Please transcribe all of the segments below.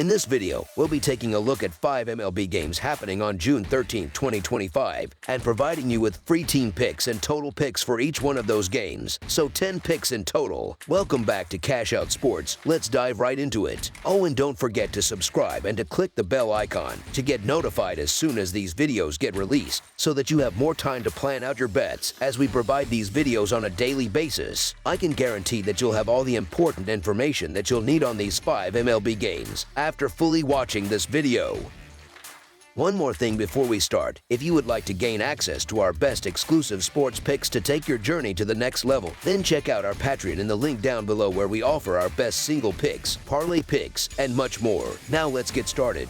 In this video, we'll be taking a look at 5 MLB games happening on June 13, 2025, and providing you with free team picks and total picks for each one of those games, so 10 picks in total. Welcome back to Cash Out Sports. Let's dive right into it. Oh, and don't forget to subscribe and to click the bell icon to get notified as soon as these videos get released, so that you have more time to plan out your bets as we provide these videos on a daily basis. I can guarantee that you'll have all the important information that you'll need on these 5 MLB games after fully watching this video. One more thing before we start. If you would like to gain access to our best exclusive sports picks to take your journey to the next level, then check out our Patreon in the link down below where we offer our best single picks, parlay picks, and much more. Now let's get started.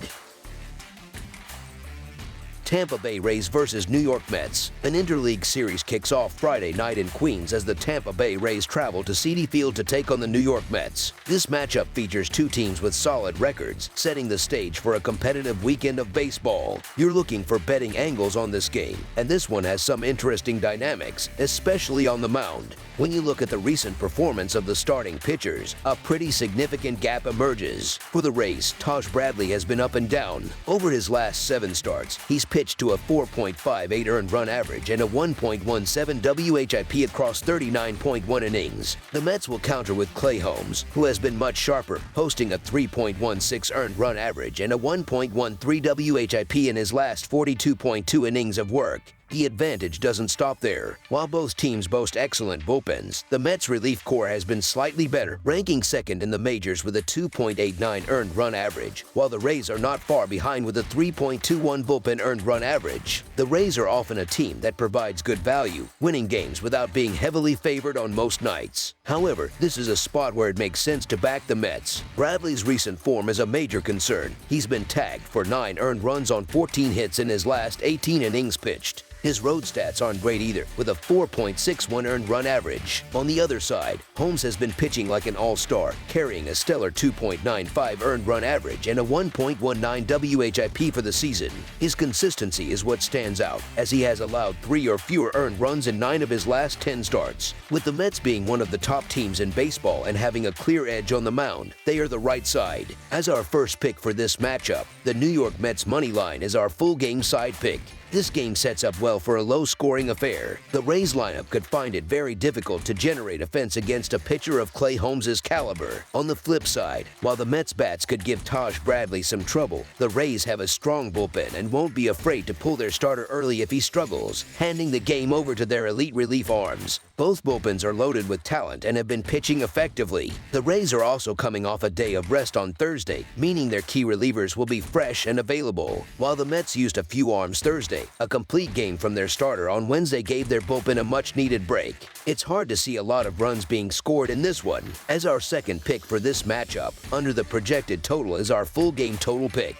Tampa Bay Rays vs. New York Mets. An interleague series kicks off Friday night in Queens as the Tampa Bay Rays travel to Citi Field to take on the New York Mets. This matchup features two teams with solid records, setting the stage for a competitive weekend of baseball. You're looking for betting angles on this game, and this one has some interesting dynamics, especially on the mound. When you look at the recent performance of the starting pitchers, a pretty significant gap emerges. For the Rays, Taj Bradley has been up and down. Over his last 7 starts, he's pitched to a 4.58 earned run average and a 1.17 WHIP across 39.1 innings. The Mets will counter with Clay Holmes, who has been much sharper, posting a 3.16 earned run average and a 1.13 WHIP in his last 42.2 innings of work. The advantage doesn't stop there. While both teams boast excellent bullpens, the Mets relief corps has been slightly better, ranking second in the majors with a 2.89 earned run average, while the Rays are not far behind with a 3.21 bullpen earned run average. The Rays are often a team that provides good value, winning games without being heavily favored on most nights. However, this is a spot where it makes sense to back the Mets. Bradley's recent form is a major concern. He's been tagged for 9 earned runs on 14 hits in his last 18 innings pitched. His road stats aren't great either, with a 4.61 earned run average. On the other side, Holmes has been pitching like an all-star, carrying a stellar 2.95 earned run average and a 1.19 WHIP for the season. His consistency is what stands out, as he has allowed 3 or fewer earned runs in 9 of his last 10 starts. With the Mets being one of the top teams in baseball and having a clear edge on the mound, they are the right side. As our first pick for this matchup, the New York Mets money line is our full game side pick. This game sets up well for a low-scoring affair. The Rays lineup could find it very difficult to generate offense against a pitcher of Clay Holmes' caliber. On the flip side, while the Mets bats could give Taj Bradley some trouble, the Rays have a strong bullpen and won't be afraid to pull their starter early if he struggles, handing the game over to their elite relief arms. Both bullpens are loaded with talent and have been pitching effectively. The Rays are also coming off a day of rest on Thursday, meaning their key relievers will be fresh and available. While the Mets used a few arms Thursday, a complete game from their starter on Wednesday gave their bullpen a much-needed break. It's hard to see a lot of runs being scored in this one. As our second pick for this matchup, under the projected total is our full game total pick.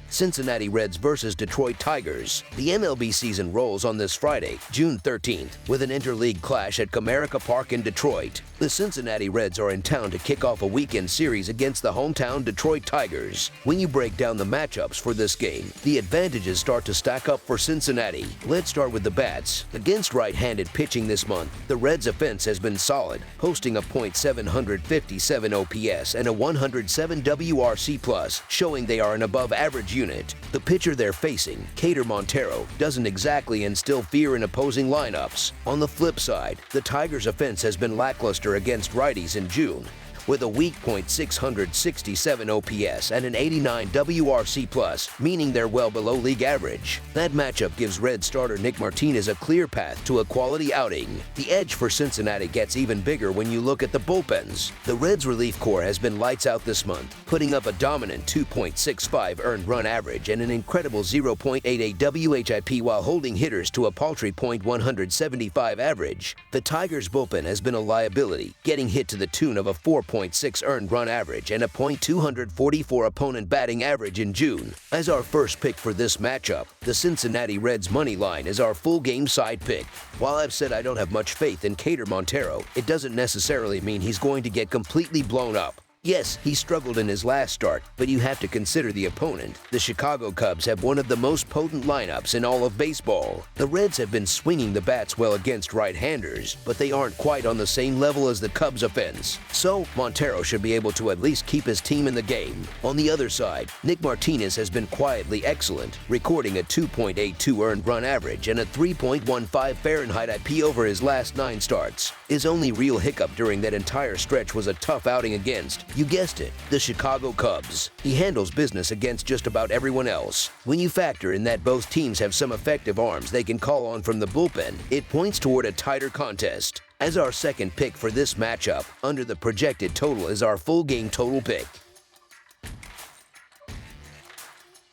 Cincinnati Reds vs. Detroit Tigers. The MLB season rolls on this Friday, June 13th, with an interleague clash at Comerica Park in Detroit. The Cincinnati Reds are in town to kick off a weekend series against the hometown Detroit Tigers. When you break down the matchups for this game, the advantages start to stack up for Cincinnati. Let's start with the bats. Against right-handed pitching this month, the Reds' offense has been solid, posting a .757 OPS and a 107 WRC+, showing they are an above-average unit. The pitcher they're facing, Kader Montero, doesn't exactly instill fear in opposing lineups. On the flip side, the Tigers' offense has been lackluster against righties in June, with a weak .667 OPS and an 89 WRC+, meaning they're well below league average. That matchup gives Red starter Nick Martinez a clear path to a quality outing. The edge for Cincinnati gets even bigger when you look at the bullpens. The Reds' relief corps has been lights out this month, putting up a dominant 2.65 earned run average and an incredible 0.88 WHIP while holding hitters to a paltry .175 average. The Tigers' bullpen has been a liability, getting hit to the tune of a 4.6 earned run average and a .244 opponent batting average in June. As our first pick for this matchup, the Cincinnati Reds money line is our full game side pick. While I've said I don't have much faith in Kader Montero, it doesn't necessarily mean he's going to get completely blown up. Yes, he struggled in his last start, but you have to consider the opponent. The Chicago Cubs have one of the most potent lineups in all of baseball. The Reds have been swinging the bats well against right-handers, but they aren't quite on the same level as the Cubs' offense. So, Montero should be able to at least keep his team in the game. On the other side, Nick Martinez has been quietly excellent, recording a 2.82 earned run average and a 3.15 Fahrenheit IP over his last 9 starts. His only real hiccup during that entire stretch was a tough outing against, you guessed it, the Chicago Cubs. He handles business against just about everyone else. When you factor in that both teams have some effective arms they can call on from the bullpen, it points toward a tighter contest. As our second pick for this matchup, under the projected total is our full game total pick.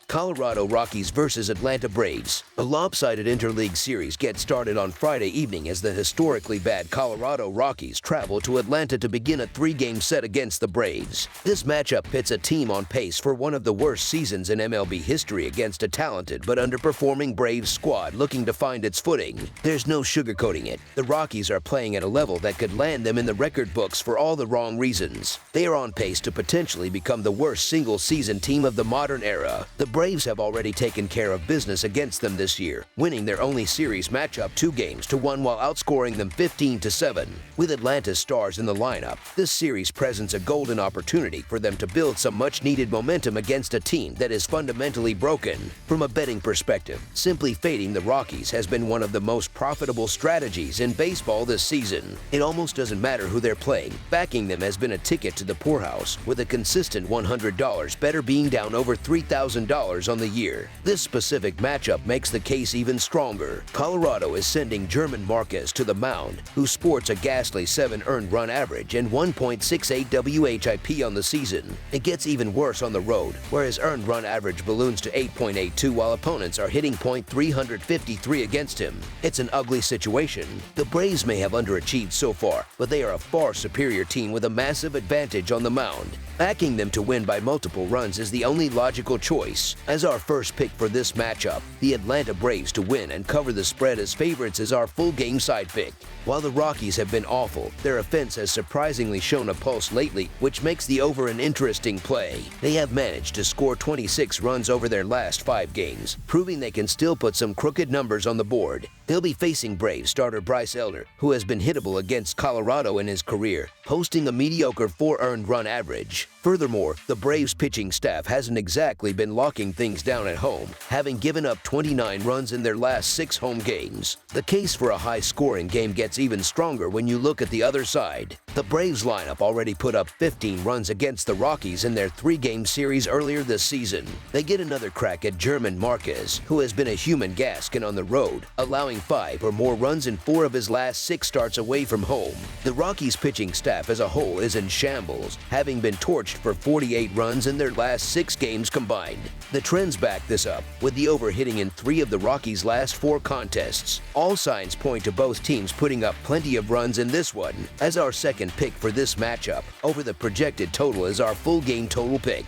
Colorado Rockies versus Atlanta Braves. A lopsided interleague series gets started on Friday evening as the historically bad Colorado Rockies travel to Atlanta to begin a 3-game set against the Braves. This matchup pits a team on pace for one of the worst seasons in MLB history against a talented but underperforming Braves squad looking to find its footing. There's no sugarcoating it. The Rockies are playing at a level that could land them in the record books for all the wrong reasons. They are on pace to potentially become the worst single-season team of the modern era. The Braves have already taken care of business against them this year, winning their only series matchup 2-1 while outscoring them 15-7. With Atlanta's stars in the lineup, this series presents a golden opportunity for them to build some much-needed momentum against a team that is fundamentally broken. From a betting perspective, simply fading the Rockies has been one of the most profitable strategies in baseball this season. It almost doesn't matter who they're playing. Backing them has been a ticket to the poorhouse, with a consistent $100 better being down over $3,000 on the year. This specific matchup makes the case even stronger. Colorado is sending German Marquez to the mound, who sports a ghastly 7 earned run average and 1.68 WHIP on the season. It gets even worse on the road, where his earned run average balloons to 8.82 while opponents are hitting .353 against him. It's an ugly situation. The Braves may have underachieved so far, but they are a far superior team with a massive advantage on the mound. Backing them to win by multiple runs is the only logical choice. As our first pick for this matchup, the Atlanta Braves to win and cover the spread as favorites is our full game side pick. While the Rockies have been awful, their offense has surprisingly shown a pulse lately, which makes the over an interesting play. They have managed to score 26 runs over their last 5 games, proving they can still put some crooked numbers on the board. They'll be facing Braves starter Bryce Elder, who has been hittable against Colorado in his career, posting a mediocre 4 earned run average. Furthermore, the Braves pitching staff hasn't exactly been locking things down at home, having given up 29 runs in their last 6 home games. The case for a high-scoring game gets even stronger when you look at the other side. The Braves lineup already put up 15 runs against the Rockies in their 3-game series earlier this season. They get another crack at German Marquez, who has been a human gaskin on the road, allowing 5 or more runs in 4 of his last 6 starts away from home. The Rockies pitching staff as a whole is in shambles, having been torched for 48 runs in their last 6 games combined. The trends back this up, with the over hitting in 3 of the Rockies' last 4 contests. All signs point to both teams putting up plenty of runs in this one. As our second pick for this matchup, over the projected total is our full game total pick.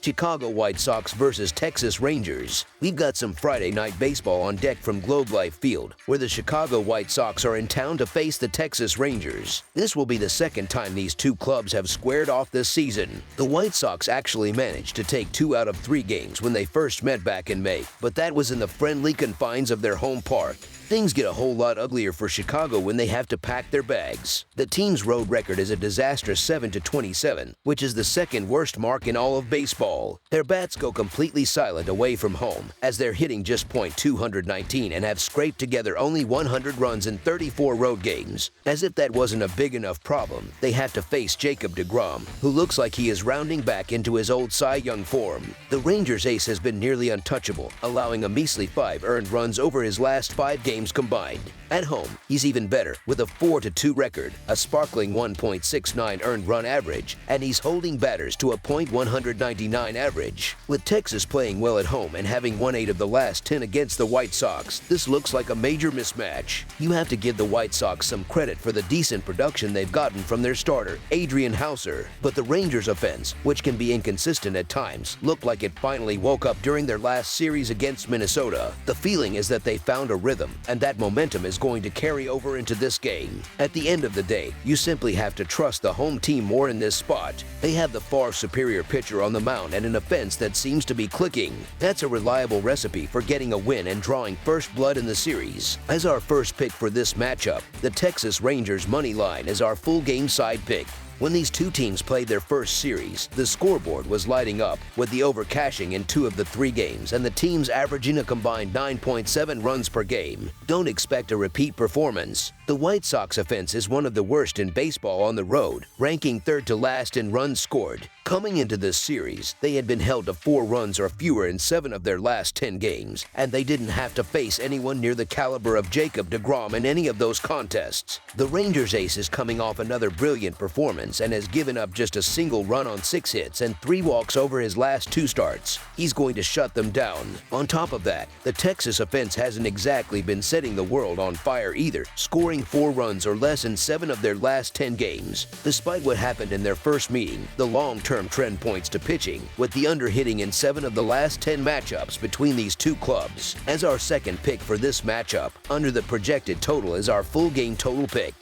Chicago White Sox versus Texas Rangers. We've got some Friday night baseball on deck from Globe Life Field, where the Chicago White Sox are in town to face the Texas Rangers. This will be the second time these two clubs have squared off this season. The White Sox actually managed to take 2 out of 3 games when they first met back in May, but that was in the friendly confines of their home park. Things get a whole lot uglier for Chicago when they have to pack their bags. The team's road record is a disastrous 7-27, which is the second worst mark in all of baseball. Their bats go completely silent away from home, as they're hitting just .219 and have scraped together only 100 runs in 34 road games. As if that wasn't a big enough problem, they have to face Jacob deGrom, who looks like he is rounding back into his old Cy Young form. The Rangers ace has been nearly untouchable, allowing a measly 5 earned runs over his last 5 games combined. At home, he's even better, with a 4-2 record, a sparkling 1.69 earned run average, and he's holding batters to a .199 average. With Texas playing well at home and having won 8 of the last 10 against the White Sox, this looks like a major mismatch. You have to give the White Sox some credit for the decent production they've gotten from their starter, Adrian Houser, but the Rangers' offense, which can be inconsistent at times, looked like it finally woke up during their last series against Minnesota. The feeling is that they found a rhythm, and that momentum is going to carry over into this game. At the end of the day, you simply have to trust the home team more in this spot. They have the far superior pitcher on the mound and an offense that seems to be clicking. That's a reliable recipe for getting a win and drawing first blood in the series. As our first pick for this matchup, the Texas Rangers money line is our full game side pick. When these two teams played their first series, the scoreboard was lighting up with the over cashing in 2 of the 3 games and the teams averaging a combined 9.7 runs per game. Don't expect a repeat performance. The White Sox offense is one of the worst in baseball on the road, ranking 3rd to last in runs scored. Coming into this series, they had been held to 4 runs or fewer in 7 of their last 10 games, and they didn't have to face anyone near the caliber of Jacob deGrom in any of those contests. The Rangers ace is coming off another brilliant performance and has given up just a single run on 6 hits and 3 walks over his last 2 starts. He's going to shut them down. On top of that, the Texas offense hasn't exactly been setting the world on fire either, scoring 4 runs or less in 7 of their last 10 games. Despite what happened in their first meeting, the long-term trend points to pitching, with the under-hitting in 7 of the last 10 matchups between these two clubs. As our second pick for this matchup, under the projected total is our full game total pick.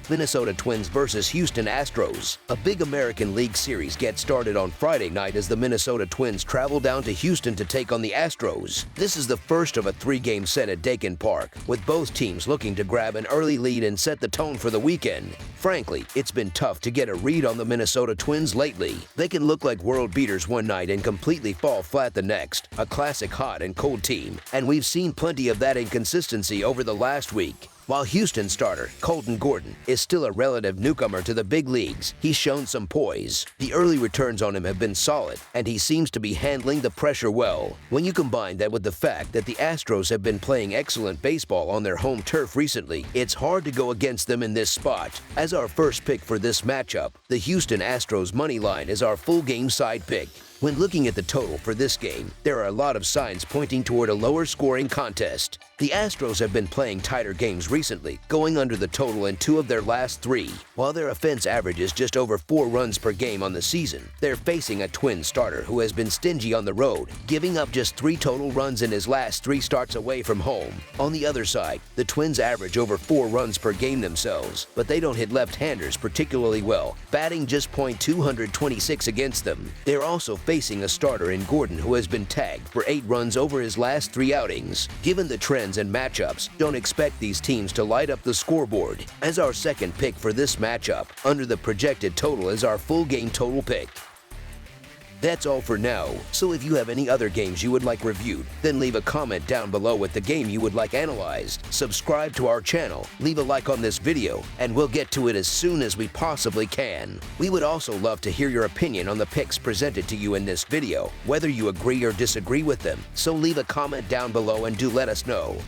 Minnesota Twins versus Houston Astros. A big American League series gets started on Friday night as the Minnesota Twins travel down to Houston to take on the Astros. This is the first of a 3-game set at Dakin Park, with both teams looking to grab an early lead and set the tone for the weekend. Frankly, it's been tough to get a read on the Minnesota Twins lately. They can look like world beaters one night and completely fall flat the next, a classic hot and cold team, and we've seen plenty of that inconsistency over the last week. While Houston starter Colton Gordon is still a relative newcomer to the big leagues, he's shown some poise. The early returns on him have been solid, and he seems to be handling the pressure well. When you combine that with the fact that the Astros have been playing excellent baseball on their home turf recently, it's hard to go against them in this spot. As our first pick for this matchup, the Houston Astros money line is our full game side pick. When looking at the total for this game, there are a lot of signs pointing toward a lower scoring contest. The Astros have been playing tighter games recently, going under the total in 2 of their last 3. While their offense averages just over 4 runs per game on the season, they're facing a Twins starter who has been stingy on the road, giving up just 3 total runs in his last 3 starts away from home. On the other side, the Twins average over 4 runs per game themselves, but they don't hit left-handers particularly well, batting just .226 against them. They're also facing a starter in Gordon who has been tagged for 8 runs over his last 3 outings. Given the trends and matchups, don't expect these teams to light up the scoreboard. As our second pick for this matchup, under the projected total is our full game total pick. That's all for now, so if you have any other games you would like reviewed, then leave a comment down below with the game you would like analyzed. Subscribe to our channel, leave a like on this video, and we'll get to it as soon as we possibly can. We would also love to hear your opinion on the picks presented to you in this video, whether you agree or disagree with them, so leave a comment down below and do let us know.